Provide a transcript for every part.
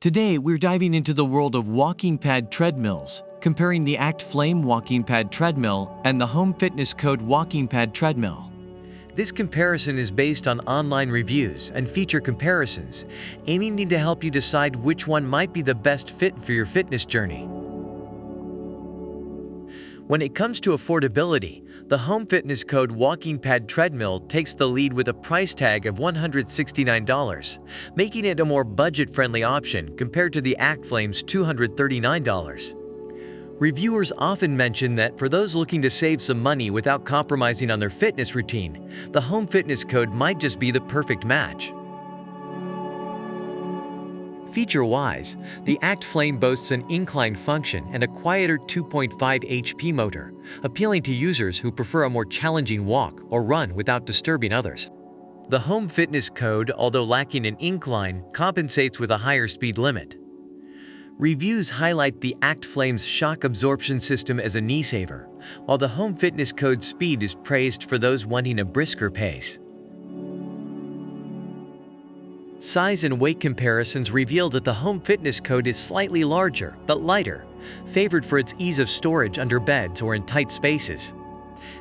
Today, we're diving into the world of walking pad treadmills, comparing the ACTFLAME walking pad treadmill and the Home Fitness Code walking pad treadmill. This comparison is based on online reviews and feature comparisons, aiming to help you decide which one might be the best fit for your fitness journey. When it comes to affordability, the Home Fitness Code walking pad treadmill takes the lead with a price tag of $169, making it a more budget-friendly option compared to the ACTFLAME's $239. Reviewers often mention that for those looking to save some money without compromising on their fitness routine, the Home Fitness Code might just be the perfect match. Feature-wise, the ACTFLAME boasts an incline function and a quieter 2.5 HP motor, appealing to users who prefer a more challenging walk or run without disturbing others. The Home Fitness Code, although lacking an incline, compensates with a higher speed limit. Reviews highlight the ACTFLAME's shock absorption system as a knee saver, while the Home Fitness Code speed is praised for those wanting a brisker pace. Size and weight comparisons reveal that the Home Fitness Code is slightly larger but lighter, favored for its ease of storage under beds or in tight spaces.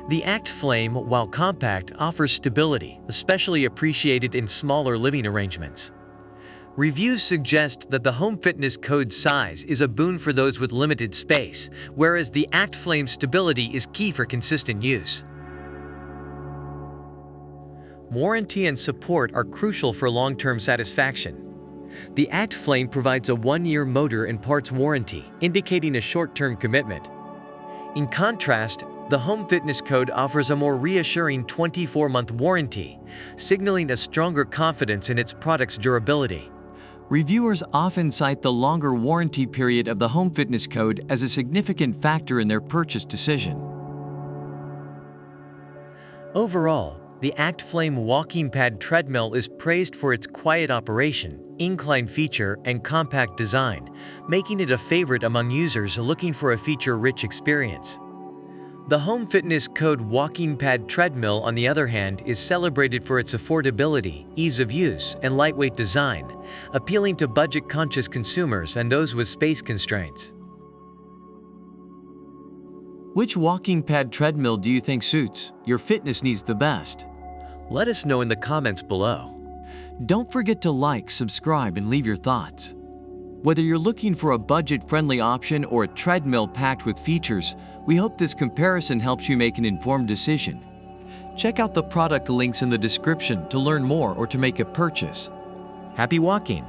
The ACTFLAME, while compact, offers stability, especially appreciated in smaller living arrangements. Reviews suggest that the Home Fitness Code's size is a boon for those with limited space, whereas the ACTFLAME stability is key for consistent use. Warranty and support are crucial for long-term satisfaction. The ACTFLAME provides a 1-year motor and parts warranty, indicating a short-term commitment. In contrast, the Home Fitness Code offers a more reassuring 24-month warranty, signaling a stronger confidence in its product's durability. Reviewers often cite the longer warranty period of the Home Fitness Code as a significant factor in their purchase decision. Overall, the ACTFLAME walking pad treadmill is praised for its quiet operation, incline feature, and compact design, making it a favorite among users looking for a feature-rich experience. The Home Fitness Code walking pad treadmill, on the other hand, is celebrated for its affordability, ease of use, and lightweight design, appealing to budget-conscious consumers and those with space constraints. Which walking pad treadmill do you think suits your fitness needs the best? Let us know in the comments below. Don't forget to like, subscribe, and leave your thoughts. Whether you're looking for a budget-friendly option or a treadmill packed with features, we hope this comparison helps you make an informed decision. Check out the product links in the description to learn more or to make a purchase. Happy walking!